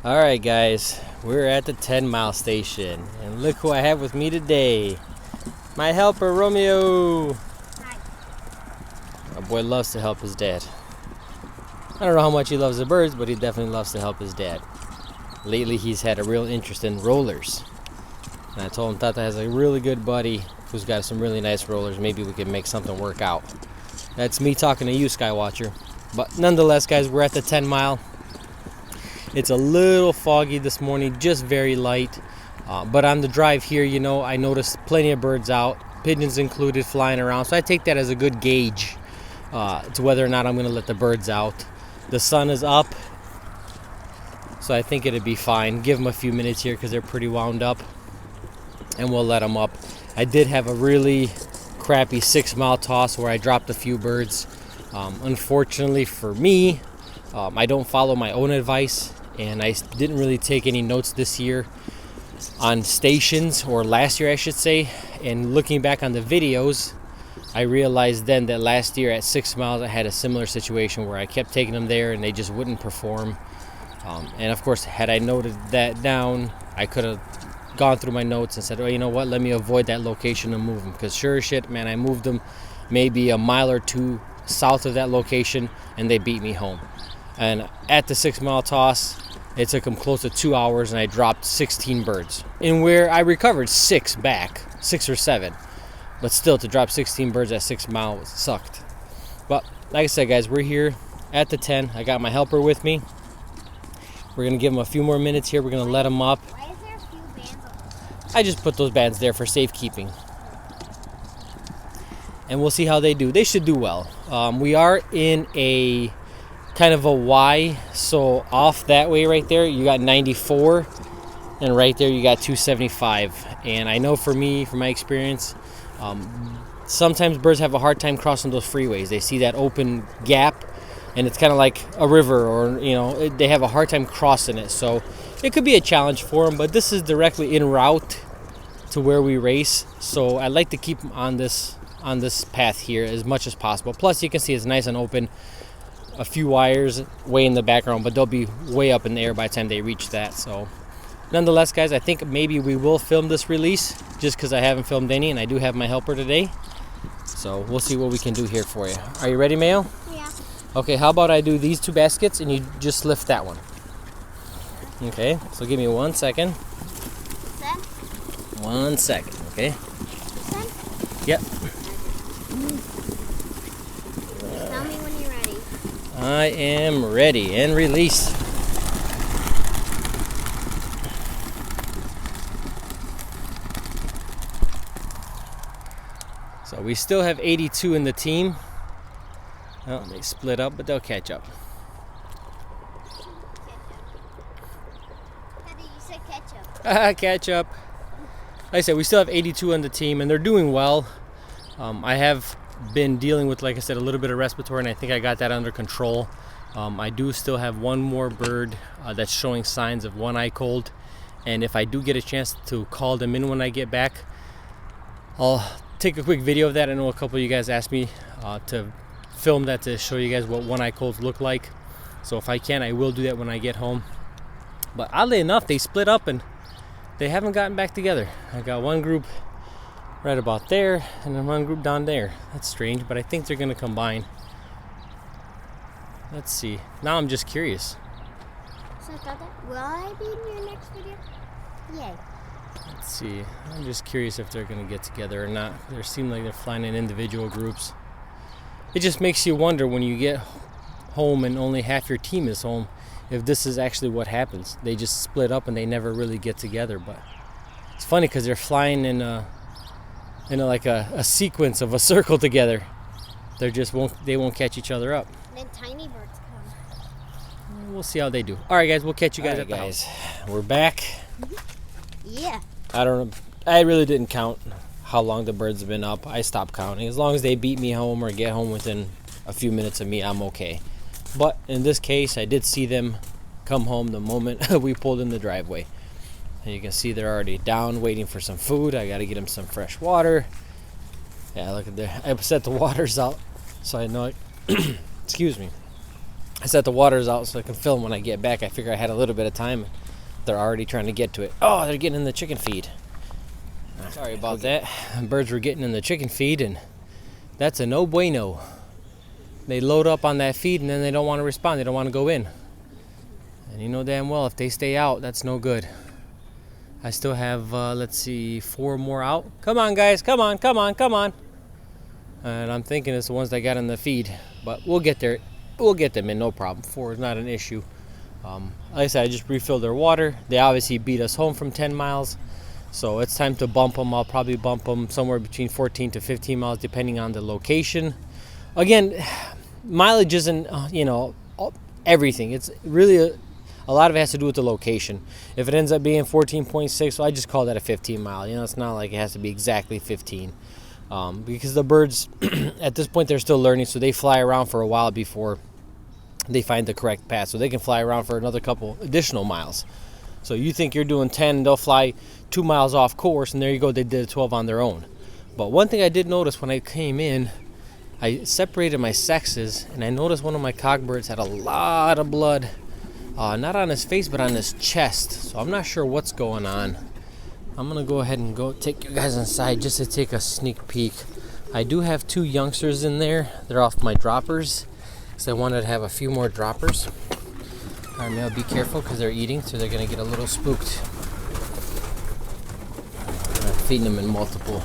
Alright guys, we're at the 10-mile station, and look who I have with me today. My helper, Romeo. Hi. My boy loves to help his dad. I don't know how much he loves the birds, but he definitely loves to help his dad. Lately he's had a real interest in rollers. And I told him Tata has a really good buddy who's got some really nice rollers. Maybe we can make something work out. That's me talking to you, Skywatcher. But nonetheless, guys, we're at the 10-mile. It's a little foggy this morning, just very light. But on the drive here, I noticed plenty of birds out, pigeons included, flying around. So I take that as a good gauge to whether or not I'm going to let the birds out. The sun is up, so I think it'd be fine. Give them a few minutes here because they're pretty wound up, and we'll let them up. I did have a really crappy 6-mile toss where I dropped a few birds. Unfortunately for me, I don't follow my own advice, and I didn't really take any notes this year on stations, or last year I should say. And looking back on the videos, I realized then that last year at 6 miles I had a similar situation where I kept taking them there and they just wouldn't perform. And of course, had I noted that down, I could have gone through my notes and said, oh, you know what, let me avoid that location and move them. Because sure as shit, man, I moved them maybe a mile or two south of that location and they beat me home. And at the 6-mile toss, it took them close to 2 hours and I dropped 16 birds. And where I recovered 6 or 7. But still, to drop 16 birds at 6 miles sucked. But like I said, guys, we're here at the 10. I got my helper with me. We're going to give them a few more minutes here. We're going to let them up. Why is there a few bands on them? I just put those bands there for safekeeping. And we'll see how they do. They should do well. We are in a kind of a Y, so off that way right there you got 94, and right there you got 275. And I know for me, from my experience, sometimes birds have a hard time crossing those freeways. They see that open gap and it's kind of like a river, or they have a hard time crossing it. So it could be a challenge for them, but this is directly en route to where we race, so I like to keep them on this path here as much as possible. Plus you can see it's nice and open. A few wires way in the background, but they'll be way up in the air by the time they reach that. So nonetheless, guys, I think maybe we will film this release just because I haven't filmed any, and I do have my helper today. So we'll see what we can do here for you. Are you ready, Mayo? Yeah. Okay, how about I do these 2 baskets and you just lift that one. Okay, so give me 1 second. Then? 1 second, okay? Then? Yep. Tell me when you're ready. I am ready, and release. So we still have 82 in the team. Oh, they split up, but they'll catch up. Daddy, you said ketchup. Catch up. Like I said, we still have 82 on the team, and they're doing well. I have been dealing with, like I said, a little bit of respiratory, and I think I got that under control. I do still have one more bird that's showing signs of one-eye cold, and if I do get a chance to call them in when I get back, I'll take a quick video of that. I know a couple of you guys asked me to film that to show you guys what one-eye colds look like, so if I can, I will do that when I get home. But oddly enough, they split up and they haven't gotten back together. I got one group right about there and then one group down there. That's strange, but I think they're gonna combine. Let's see. Now I'm just curious. So will I be in your next video? Yay. Let's see. I'm just curious if they're gonna get together or not. They seem like they're flying in individual groups. It just makes you wonder when you get home and only half your team is home, if this is actually what happens. They just split up and they never really get together. But it's funny because they're flying in a sequence of a circle together. They won't catch each other up. Then tiny birds come. We'll see how they do. All right, guys, we'll catch you guys at the house. We're back. Yeah. I really didn't count how long the birds have been up. I stopped counting. As long as they beat me home or get home within a few minutes of me, I'm okay. But in this case, I did see them come home the moment we pulled in the driveway. And you can see they're already down waiting for some food. I got to get them some fresh water. Yeah, look at there. I set the waters out so I know it. Excuse me. I set the waters out so I can film when I get back. I figure I had a little bit of time. They're already trying to get to it. Oh, they're getting in the chicken feed. Sorry about that. Birds were getting in the chicken feed, and that's a no bueno. They load up on that feed and then they don't want to respond. They don't want to go in. And you know damn well if they stay out, that's no good. I still have, let's see, 4 more out. Come on, guys. Come on, come on, come on. And I'm thinking it's the ones that got in the feed. But we'll get there. We'll get them in, no problem. 4 is not an issue. Like I said, I just refilled their water. They obviously beat us home from 10 miles. So it's time to bump them. I'll probably bump them somewhere between 14 to 15 miles depending on the location. Again, mileage isn't, everything. It's really a lot of it has to do with the location. If it ends up being 14.6, well, I just call that a 15 mile. It's not like it has to be exactly 15. Because the birds, at this point, they're still learning, so they fly around for a while before they find the correct path. So they can fly around for another couple additional miles. So you think you're doing 10, they'll fly 2 miles off course, and there you go, they did 12 on their own. But one thing I did notice when I came in, I separated my sexes, and I noticed one of my cockbirds had a lot of blood, not on his face, but on his chest. So I'm not sure what's going on. I'm going to go ahead and go take you guys inside just to take a sneak peek. I do have 2 youngsters in there. They're off my droppers, because I wanted to have a few more droppers. All right, Mel, be careful because they're eating, so they're going to get a little spooked. I'm feeding them in multiple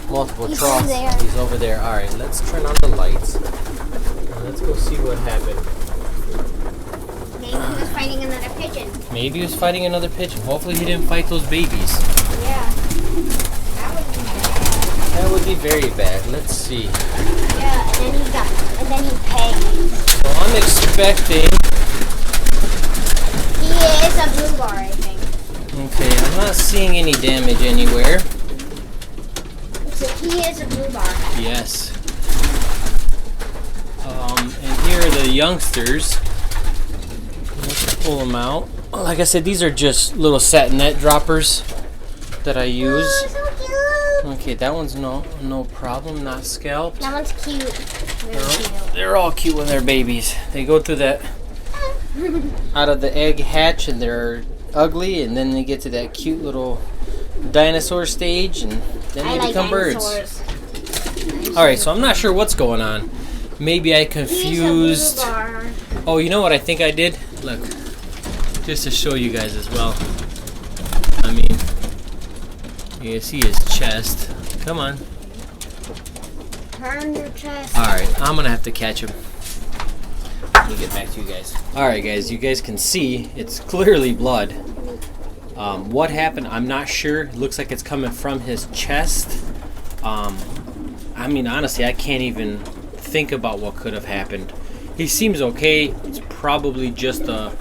troughs. He's over there. All right, let's turn on the lights. And let's go see what happened. Maybe he was fighting another pigeon. Maybe he was fighting another pigeon. Hopefully he didn't fight those babies. Yeah. That would be bad. That would be very bad. Let's see. Yeah, and then he paid. So I'm expecting... He is a blue bar, I think. Okay, I'm not seeing any damage anywhere. So he is a blue bar. Yes. And here are the youngsters. Let's pull them out. Like I said, these are just little satinette droppers that I use. Oh, so cute. Okay, that one's no problem, not scalped. That one's cute. Very cute. They're all cute when they're babies. They go through that out of the egg hatch and they're ugly, and then they get to that cute little dinosaur stage, and then they become birds. All right, so I'm not sure what's going on. Maybe I confused. Oh, you know what I think I did? Look, just to show you guys as well. I mean, you can see his chest. Come on. Turn your chest. All right, I'm gonna have to catch him. Let me get back to you guys. All right, guys, you guys can see it's clearly blood. What happened, I'm not sure. It looks like it's coming from his chest. I mean, honestly, I can't even think about what could have happened. He seems okay. It's probably just a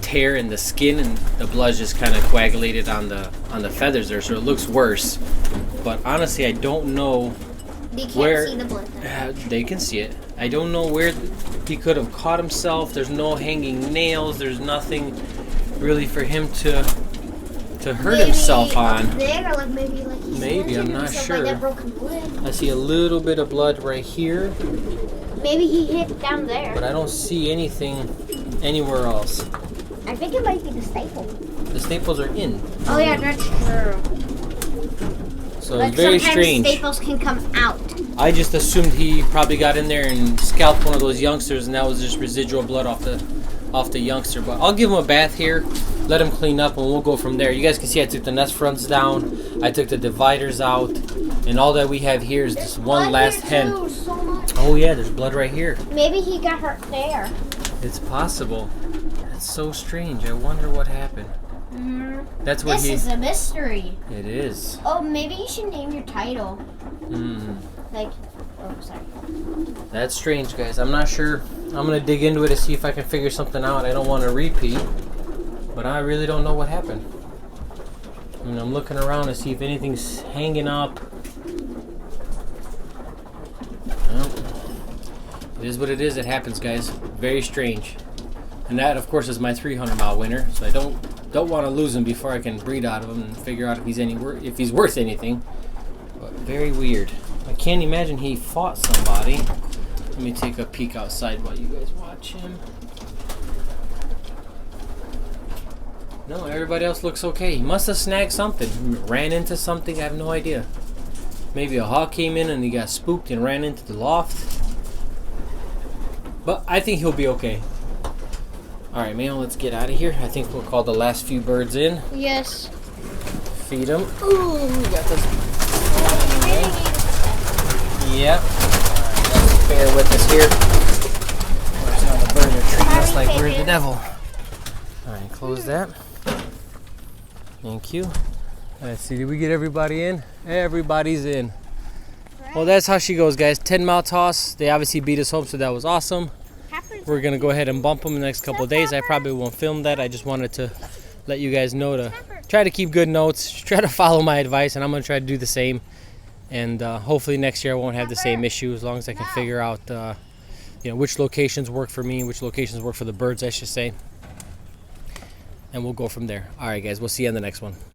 tear in the skin, and the blood just kind of coagulated on the feathers there, so it looks worse. But honestly, I don't know They can't where see the blood though. they can see it. I don't know where he could have caught himself. There's no hanging nails. There's nothing really for him to hurt himself on. There, like maybe I'm not himself sure. By that broken wood. I see a little bit of blood right here, Maybe he hit down there. but I don't see anything anywhere else. I think it might be the staple. The staples are in. Oh yeah, that's true. So But it's very sometimes strange. staples can come out. I just assumed he probably got in there and scalped one of those youngsters, and that was just residual blood off the youngster. But I'll give him a bath here, let him clean up, and we'll go from there. You guys can see I took the nest fronts down, I took the dividers out, and all that we have here is this one last hen. Too, so much. Oh yeah, there's blood right here. Maybe he got hurt there. It's possible. That's so strange. I wonder what happened. That's what This is a mystery. It is. Oh, maybe you should name your title. Like, oh, sorry. That's strange, guys. I'm not sure. I'm gonna dig into it to see if I can figure something out. I don't want to repeat, but I really don't know what happened. I mean, I'm looking around to see if anything's hanging up. Well, it is what it is. It happens, guys. Very strange. And that, of course, is my 300-mile winner. So I don't want to lose him before I can breed out of him and figure out if he's worth anything. But very weird. I can't imagine he fought somebody. I Let me take a peek outside while you guys watch him. No, everybody else looks okay. He must have snagged something. Ran into something, I have no idea. Maybe a hawk came in and he got spooked and ran into the loft. But I think he'll be okay. Alright, man, let's get out of here. I think we'll call the last few birds in. Yes. Feed them. Ooh, we got this. Yep. Alright, let's bear with us here. Watch how the birds are treating us like we're the devil. Alright, close that. Thank you. Let's see, did we get everybody in? Everybody's in. Well, that's how she goes, guys. 10-mile toss. They obviously beat us home, so that was awesome. We're going to go ahead and bump them in the next couple of days. I probably won't film that. I just wanted to let you guys know to try to keep good notes. Try to follow my advice, and I'm going to try to do the same. And hopefully next year I won't have the same issue as long as I can figure out which locations work for me, which locations work for the birds, I should say. And we'll go from there. All right, guys. We'll see you on the next one.